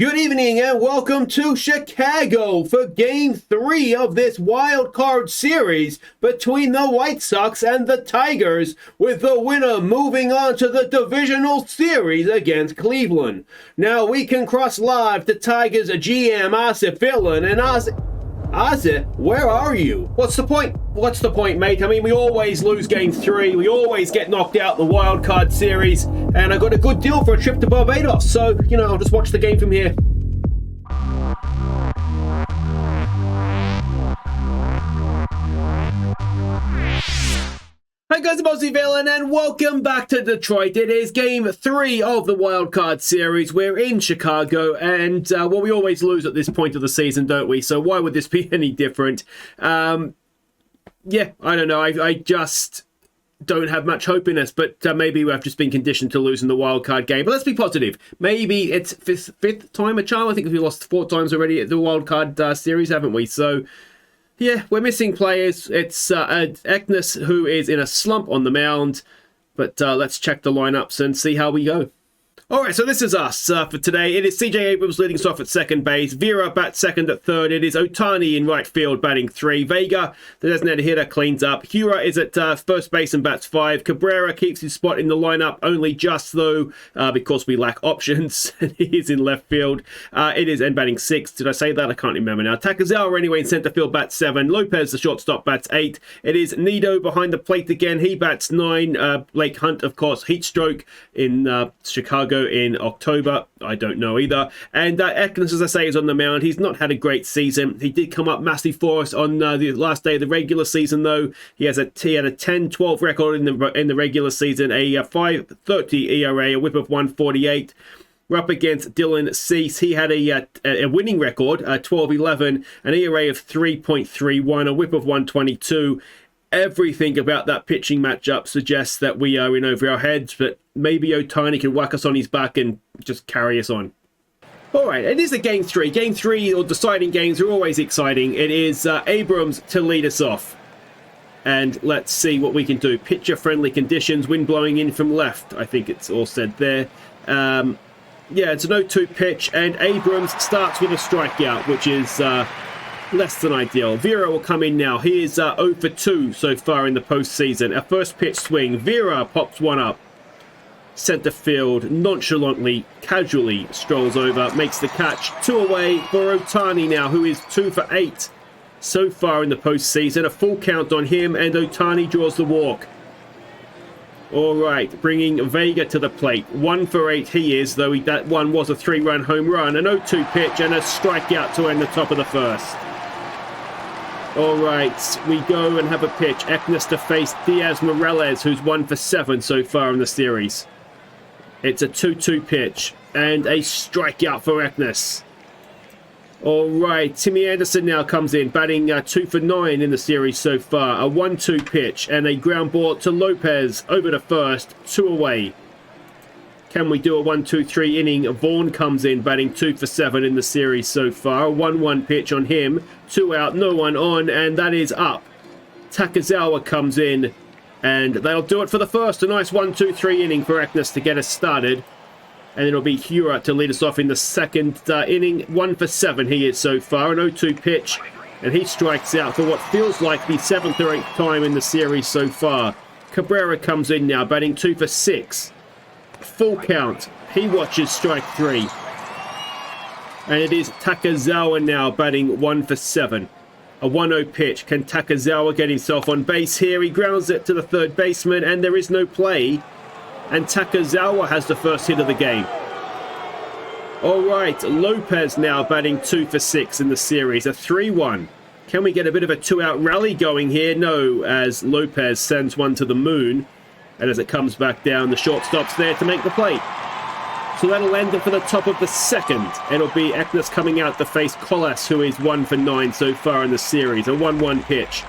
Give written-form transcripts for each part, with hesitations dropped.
Good evening and welcome to Chicago for Game 3 of this Wildcard Series between the White Sox and the Tigers, with the winner moving on to the Divisional Series against Cleveland. Now we can cross live to Tigers GM Aussie Villain and Aussie, where are you? What's the point? What's the point, mate? I mean, we always lose Game 3. We always get knocked out in the Wildcard Series. And I got a good deal for a trip to Barbados. So, I'll just watch the game from here. Hi guys, I'm Aussie Villain and welcome back to Detroit. It is Game 3 of the Wildcard Series. We're in Chicago and, we always lose at this point of the season, don't we? So why would this be any different? I don't know. I just don't have much hope in us, but maybe we've just been conditioned to losing the wildcard game. But let's be positive. Maybe it's fifth time a charm. I think we lost 4 times already at the Wildcard Series, haven't we? So yeah, we're missing players. It's Ekness who is in a slump on the mound. But let's check the lineups and see how we go. All right, so this is us for today. It is CJ Abrams leading us off at second base. Vera bats second at third. It is Ohtani in right field batting 3. Vega, the designated hitter, cleans up. Hura is at first base and bats 5. Cabrera keeps his spot in the lineup, only just though, because we lack options. He is in left field. It is and batting 6. Did I say that? I can't remember now. Takazawa anyway in center field bats 7. Lopez, the shortstop, bats 8. It is Nido behind the plate again. He bats 9. Blake Hunt, of course, heat stroke in Chicago in October. I don't know either. And Ekness, as I say, is on the mound. He's not had a great season. He did come up massively for us on the last day of the regular season, though. He had a 10-12 record in the regular season, a 5.30 ERA, a whip of 148. We're up against Dylan Cease. He had a winning record, 12-11, an ERA of 3.31, a whip of 122. Everything about that pitching matchup suggests that we are in over our heads, but maybe Ohtani can whack us on his back and just carry us on. All right, it is a Game 3. Game 3, or deciding games, are always exciting. It is Abrams to lead us off. And let's see what we can do. Pitcher-friendly conditions, wind blowing in from left. I think it's all said there. It's an 0-2 pitch, and Abrams starts with a strikeout, which is less than ideal. Vera will come in now. He is 0 for 2 so far in the postseason. A first pitch swing. Vera pops one up. Center field nonchalantly, casually strolls over, makes the catch. 2 away for Ohtani now, who is 2 for 8 so far in the postseason. A full count on him, and Ohtani draws the walk. All right, bringing Vega to the plate. 1 for 8 he is, though that one was a 3-run home run. An 0-2 pitch and a strikeout to end the top of the first. All right, we go and have a pitch. Ekness to face Diaz Morales, who's 1 for 7 so far in the series. It's a 2-2 pitch and a strikeout for Ekness. All right, Timmy Anderson now comes in, batting 2 for 9 in the series so far. A 1-2 pitch and a ground ball to Lopez over to first, 2 away. Can we do a 1-2-3 inning? Vaughn comes in, batting 2 for 7 in the series so far. A 1-1 pitch on him. 2 out, no one on, and that is up. Takazawa comes in, and that'll do it for the first. A nice 1-2-3 inning for Ekness to get us started. And it'll be Hura to lead us off in the second inning. 1 for 7 he is so far. An 0-2 pitch, and he strikes out for what feels like the 7th or 8th time in the series so far. Cabrera comes in now, batting 2 for 6. Full count. He watches strike 3. And it is Takazawa now batting 1 for 7. A 1-0 pitch. Can Takazawa get himself on base here? He grounds it to the third baseman and there is no play. And Takazawa has the first hit of the game. All right, Lopez now batting 2 for 6 in the series. A 3-1. Can we get a bit of a 2-out rally going here? No, as Lopez sends one to the moon. And as it comes back down, the shortstop's there to make the play. So that'll end it for the top of the second. It'll be Ekness coming out to face Colas, who is 1 for 9 so far in the series. A 1-1 pitch.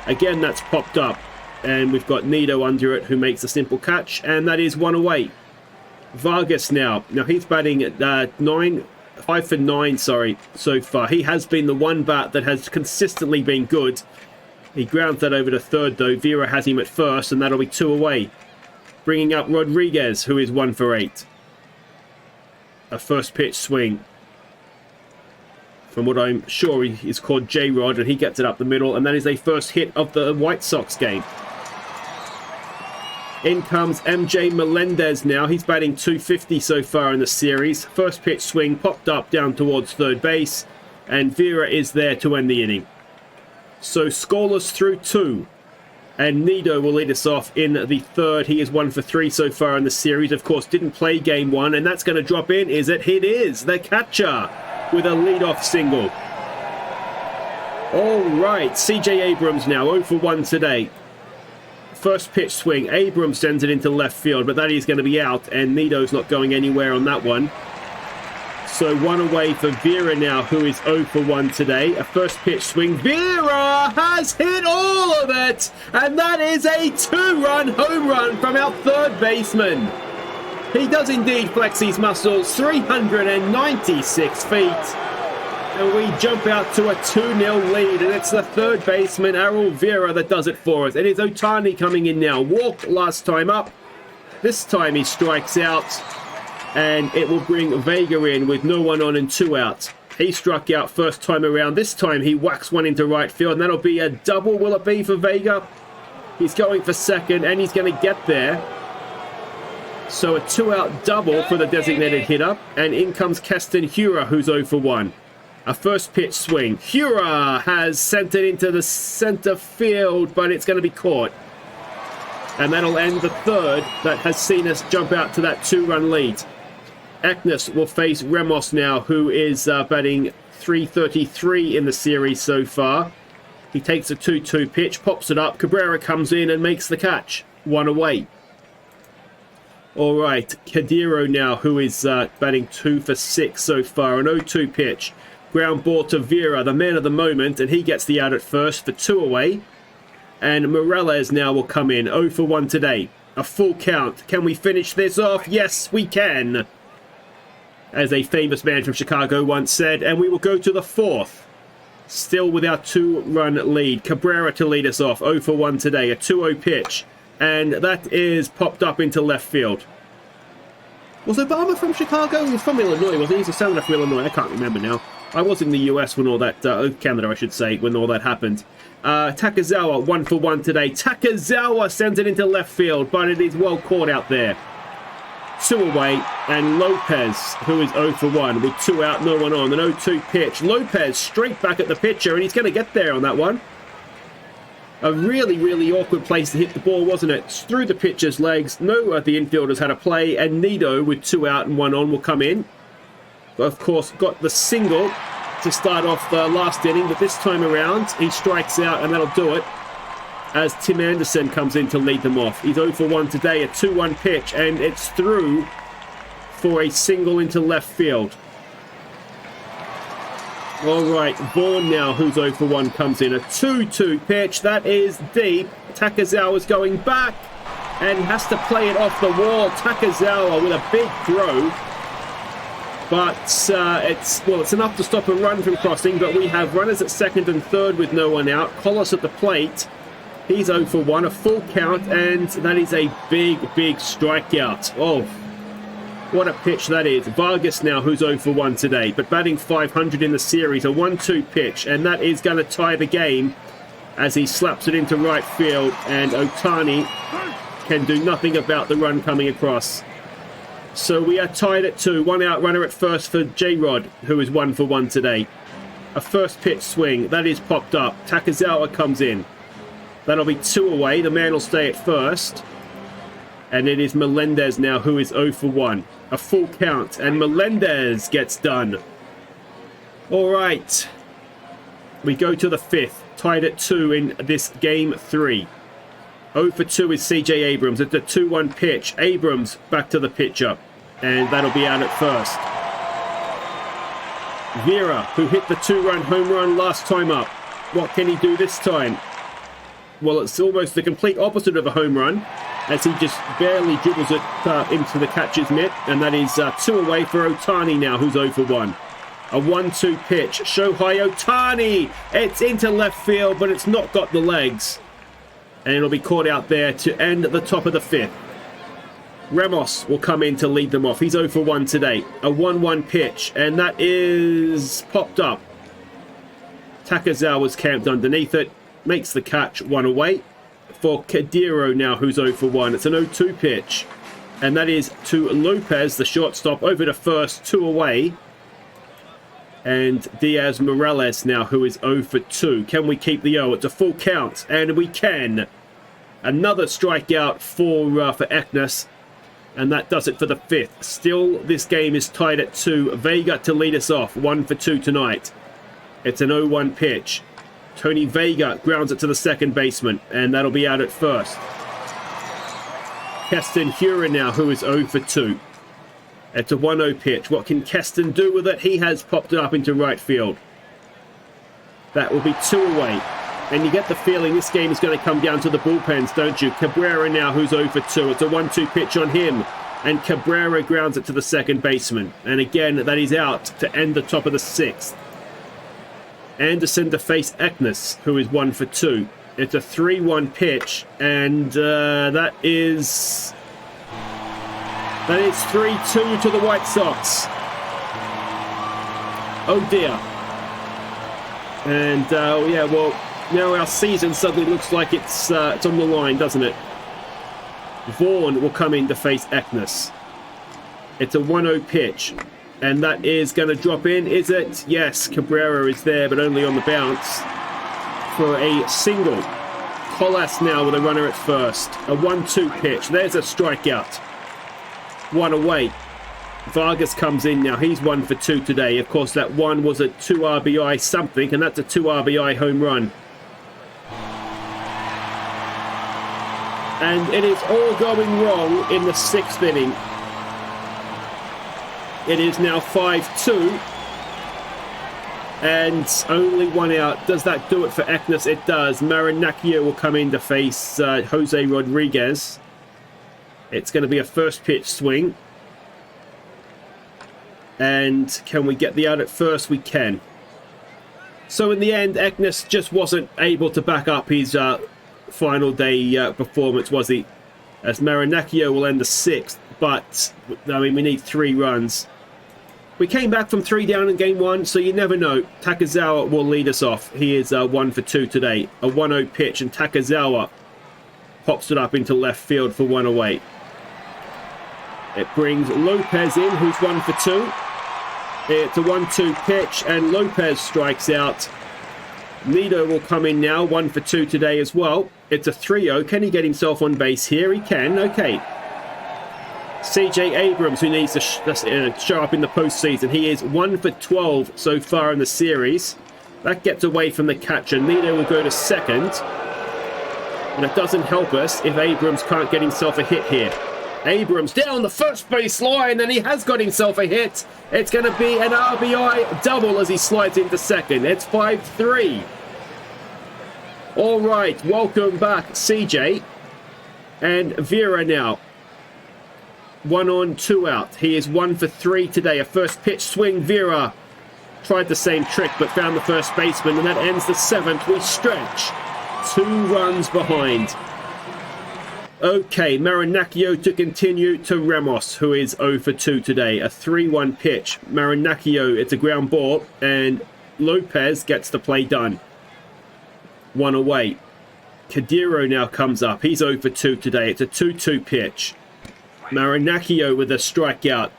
Again, that's popped up. And we've got Nido under it, who makes a simple catch. And that is 1 away. Vargas now. Now, he's batting at 5 for 9, so far. He has been the one bat that has consistently been good. He grounds that over to third, though. Vera has him at first, and that'll be 2 away. Bringing up Rodriguez, who is 1 for 8. A first pitch swing. from what I'm sure is called J-Rod, and he gets it up the middle, and that is a first hit of the White Sox game. In comes MJ Melendez now. He's batting .250 so far in the series. First pitch swing popped up down towards third base, and Vera is there to end the inning. So scoreless through 2. And Nido will lead us off in the third. He is 1 for 3 so far in the series. Of course, didn't play game 1, and that's going to drop in, is it? It is. The catcher with a leadoff single. All right, CJ Abrams now 0 for 1 today. First pitch swing. Abrams sends it into left field, but that is going to be out, and Nido's not going anywhere on that one. So 1 away for Vera now, who is 0 for 1 today. A first pitch swing. Vera has hit all of it, and that is a 2-run home run from our third baseman. He does indeed flex his muscles, 396 feet. And we jump out to a 2-0 lead, and it's the third baseman, Errol Vera, that does it for us. It is Ohtani coming in now. Walked last time up. This time he strikes out, and it will bring Vega in with no one on and 2 outs. He struck out first time around. This time he whacks one into right field, and that'll be a double, will it be, for Vega? He's going for second, and he's going to get there. So a 2-out double for the designated hitter, and in comes Keston Hiura, who's 0 for 1. A first pitch swing. Hiura has sent it into the center field, but it's going to be caught. And that'll end the third that has seen us jump out to that 2-run lead. Ekness will face Ramos now, who is batting .333 in the series so far. He takes a 2-2 pitch, pops it up. Cabrera comes in and makes the catch. 1 away. All right, Kadiro now, who is batting 2 for 6 so far. An 0-2 pitch. Ground ball to Vera, the man of the moment, and he gets the out at first for 2 away. And Morales now will come in, 0 for 1 today. A full count. Can we finish this off? Yes, we can. As a famous man from Chicago once said, and we will go to the fourth. Still with our 2-run lead. Cabrera to lead us off, 0 for 1 today. A 2-0 pitch. And that is popped up into left field. Was Obama from Chicago? He was from Illinois, wasn't he? He's a senator from Illinois. I can't remember now. I was in the US when all that, Canada I should say, when all that happened. Takazawa, 1 for 1 today. Takazawa sends it into left field, but it is well caught out there. 2 away, and Lopez, who is 0 for 1, with 2 out, no one on. An 0-2 pitch. Lopez straight back at the pitcher, and he's going to get there on that one. A really, really awkward place to hit the ball, wasn't it? Through the pitcher's legs. No, the infielders had a play, and Nido, with 2 out and 1 on, will come in. Of course, got the single to start off the last inning, but this time around, he strikes out, and that'll do it as Tim Anderson comes in to lead them off. He's 0 for 1 today, a 2-1 pitch, and it's through for a single into left field. All right, Vaughn now, who's 0 for 1, comes in. A 2-2 pitch, that is deep. Takazawa's going back and has to play it off the wall. Takazawa with a big throw. But it's enough to stop a run from crossing, but we have runners at second and third with no one out. Collis at the plate. He's 0 for 1, a full count, and that is a big, big strikeout. Oh, what a pitch that is. Vargas now, who's 0 for 1 today, but batting .500 in the series, a 1-2 pitch, and that is going to tie the game as he slaps it into right field, and Ohtani can do nothing about the run coming across. So we are tied at 2. 1 out runner at first for J-Rod, who is 1 for 1 today. A first pitch swing, that is popped up. Takazawa comes in. That'll be 2 away. The man will stay at first. And it is Melendez now, who is 0 for 1. A full count, and Melendez gets done. All right. We go to the 5th. Tied at 2 in this game 3. 0 for 2 is CJ Abrams. It's a 2-1 pitch. Abrams back to the pitcher. And that'll be out at first. Vera, who hit the 2-run home run last time up. What can he do this time? Well, it's almost the complete opposite of a home run, as he just barely dribbles it into the catcher's mitt. And that is 2 away for Ohtani now, who's 0 for 1. A 1-2 pitch. Shohei Ohtani! It's into left field, but it's not got the legs. And it'll be caught out there to end at the top of the 5th. Ramos will come in to lead them off. He's 0 for 1 today. A 1-1 pitch, and that is popped up. Takazawa's camped underneath it. Makes the catch, 1 away. For Kadiro now, who's 0 for 1. It's an 0-2 pitch. And that is to Lopez, the shortstop, over to first, 2 away. And Diaz Morales now, who is 0 for 2. Can we keep the 0? It's a full count, and we can. Another strikeout for Ekness, and that does it for the 5th. Still, this game is tied at 2. Vega to lead us off, 1 for 2 tonight. It's an 0-1 pitch. Tony Vega grounds it to the second baseman, and that'll be out at first. Keston Hura now, who is 0 for 2. It's a 1-0 pitch. What can Keston do with it? He has popped it up into right field. That will be 2 away. And you get the feeling this game is going to come down to the bullpens, don't you? Cabrera now, who's 0 for 2. It's a 1-2 pitch on him. And Cabrera grounds it to the second baseman. And again, that is out to end the top of the 6th. Anderson to face Ekness, who is 1 for 2. It's a 3-1 pitch. And that is 3-2 to the White Sox. Oh dear. And yeah, well, now our season suddenly looks like it's on the line, doesn't it? Vaughn will come in to face Ekness. It's a 1-0 pitch. And that is going to drop in, is it? Yes, Cabrera is there, but only on the bounce for a single. Colas now with a runner at first. A 1-2 pitch. There's a strikeout. 1 away. Vargas comes in now. He's 1 for 2 today. Of course, that one was a 2 RBI something, and that's a 2 RBI home run. And it is all going wrong in the 6th inning. It is now 5-2. And only 1 out. Does that do it for Ekness? It does. Marinaccio will come in to face Jose Rodriguez. It's going to be a first pitch swing. And can we get the out at first? We can. So in the end, Ekness just wasn't able to back up his final day performance, was he? As Marinaccio will end the 6th. But, I mean, we need 3 runs. We came back from 3 down in game 1, so you never know. Takazawa will lead us off. He is 1 for 2 today. A 1-0 pitch, and Takazawa pops it up into left field for 1 away. It brings Lopez in, who's 1 for 2. It's a 1-2 pitch, and Lopez strikes out. Nido will come in now, 1 for 2 today as well. It's a 3-0. Can he get himself on base here? He can. Okay. CJ Abrams, who needs to show up in the postseason. He is 1 for 12 so far in the series. That gets away from the catcher. Nido will go to second. And it doesn't help us if Abrams can't get himself a hit here. Abrams down the first base line, and he has got himself a hit. It's going to be an RBI double as he slides into second. It's 5-3. All right, welcome back, CJ. And Vera now. 1 on, 2 out. He is 1 for 3 today. A first pitch swing. Vera tried the same trick but found the first baseman, and that ends the 7th. We stretch. 2 runs behind. Okay, Marinaccio to continue to Ramos, who is 0 for 2 today. A 3-1 pitch. Marinaccio, it's a ground ball, and Lopez gets the play done. 1 away. Kadiro now comes up. He's 0 for 2 today. It's a 2-2 pitch. Marinaccio with a strikeout.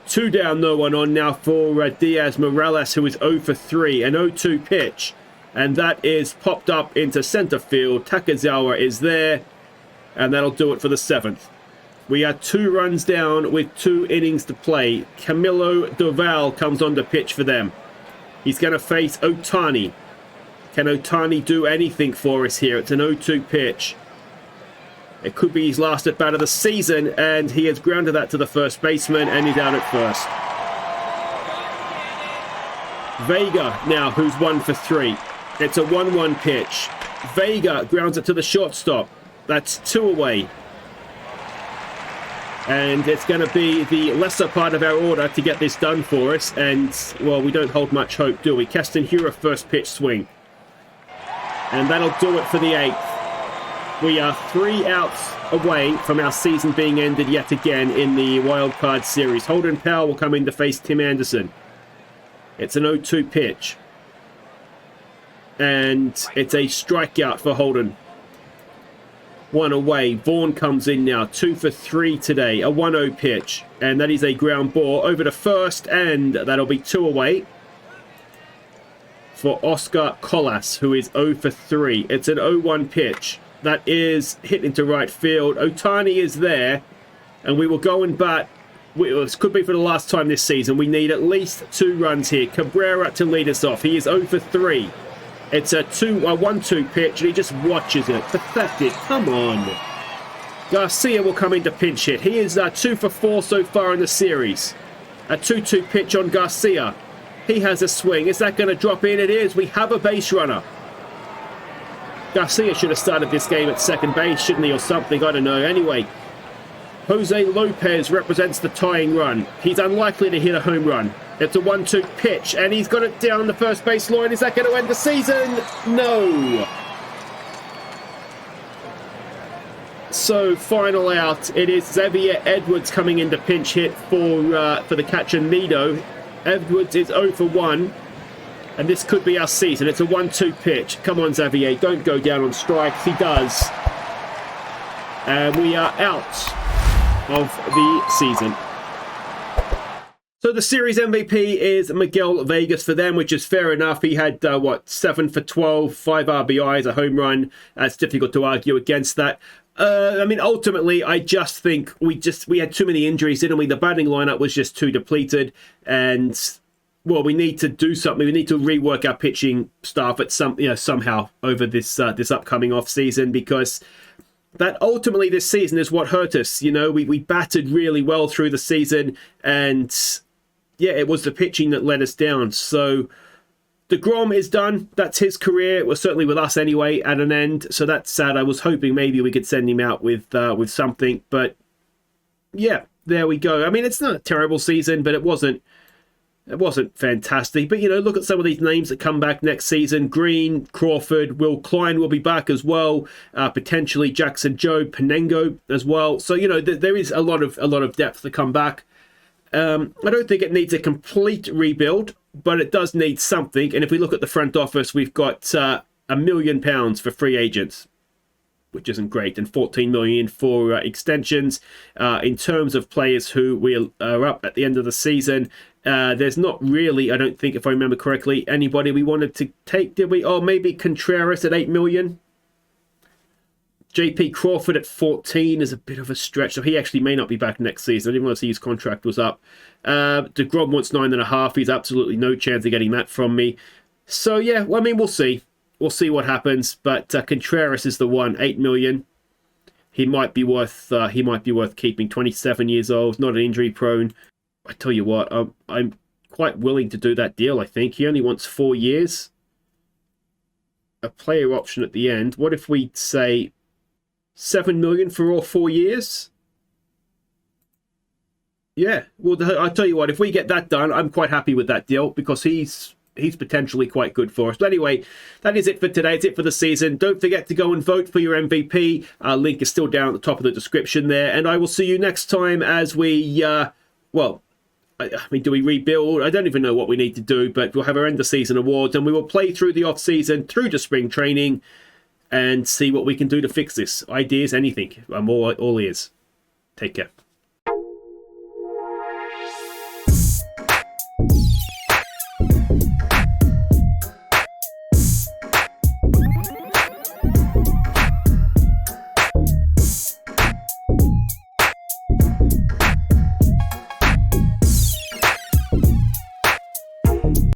2 down, no one on now for Diaz Morales, who is 0 for 3. An 0-2 pitch. And that is popped up into center field. Takazawa is there. And that'll do it for the 7th. We are 2 runs down with 2 innings to play. Camilo Doval comes on to pitch for them. He's going to face Otani. Can Otani do anything for us here? It's an 0-2 pitch. It could be his last at bat of the season, and he has grounded that to the first baseman, and he's out at first. Vega now, who's 1 for 3. It's a 1-1 pitch. Vega grounds it to the shortstop. That's 2 away. And it's going to be the lesser part of our order to get this done for us. And, well, we don't hold much hope, do we? Keston Hura first pitch swing. And that'll do it for the 8th. We are 3 outs away from our season being ended yet again in the Wildcard Series. Holden Powell will come in to face Tim Anderson. It's an 0-2 pitch. And it's a strikeout for Holden. 1 away. Vaughn comes in now. 2 for 3 today. A 1-0 pitch. And that is a ground ball over to first. And that'll be 2 away for Oscar Colas, who is 0 for 3. It's an 0-1 pitch. That is hit into right field. Otani is there. And we will go and bat. This could be for the last time this season. We need at least 2 runs here. Cabrera to lead us off. He is 0 for 3. It's a 1-2 pitch, and he just watches it. Pathetic. Come on. Garcia will come into pinch hit. He is 2 for 4 so far in the series. A 2-2 pitch on Garcia. He has a swing. Is that going to drop in? It is. We have a base runner. Garcia should have started this game at second base, shouldn't he, or something? I don't know. Anyway, Jose Lopez represents the tying run. He's unlikely to hit a home run. It's a 1-2 pitch, and he's got it down the first base line. Is that going to end the season? No. So, final out. It is Xavier Edwards coming in to pinch hit for the catcher Nido. Edwards is 0 for 1, and this could be our season. It's a 1-2 pitch. Come on, Xavier. Don't go down on strikes. He does. And we are out of the season. So the series MVP is Miguel Vegas for them, which is fair enough. He had, 7 for 12, 5 RBIs, a home run. It's difficult to argue against that. I mean, ultimately, I just think we had too many injuries, didn't we? The batting lineup was just too depleted. And, well, we need to do something. We need to rework our pitching staff at somehow over this upcoming off season, because that ultimately this season is what hurt us. You know, we batted really well through the season, and yeah, it was the pitching that let us down. So DeGrom is done. That's his career. It was certainly with us anyway at an end. So that's sad. I was hoping maybe we could send him out with something, but yeah, there we go. I mean, it's not a terrible season, but it wasn't fantastic. But, you know, look at some of these names that come back next season. Green, Crawford, Will Klein will be back as well. Potentially Jackson Jobe, Penengo as well. So, you know, there is a lot of depth to come back. I don't think it needs a complete rebuild, but it does need something. And if we look at the front office, we've got £1 million for free agents, which isn't great, and 14 million for extensions. In terms of players who we are up at the end of the season, there's not really, I don't think, if I remember correctly, anybody we wanted to take, did we? Oh, maybe Contreras at 8 million. JP Crawford at 14 is a bit of a stretch, so he actually may not be back next season. I didn't want to see his contract was up. DeGrom wants 9.5. He's absolutely no chance of getting that from me. So yeah, well, I mean, we'll see. We'll see what happens. But Contreras is the one, 8 million. He might be worth keeping. 27 years old, not an injury prone. I tell you what, I'm quite willing to do that deal. I think he only wants 4 years. A player option at the end. What if we say 7 million for all 4 years? Yeah, well, I tell you what, if we get that done, I'm quite happy with that deal, because he's potentially quite good for us. But anyway, that is it for today. It's it for the season. Don't forget to go and vote for your MVP. Our link is still down at the top of the description there. And I will see you next time as we, I mean, do we rebuild? I don't even know what we need to do, but we'll have our end of season awards, and we will play through the off season, through to spring training, and see what we can do to fix this. Ideas, anything. I'm all ears. Take care.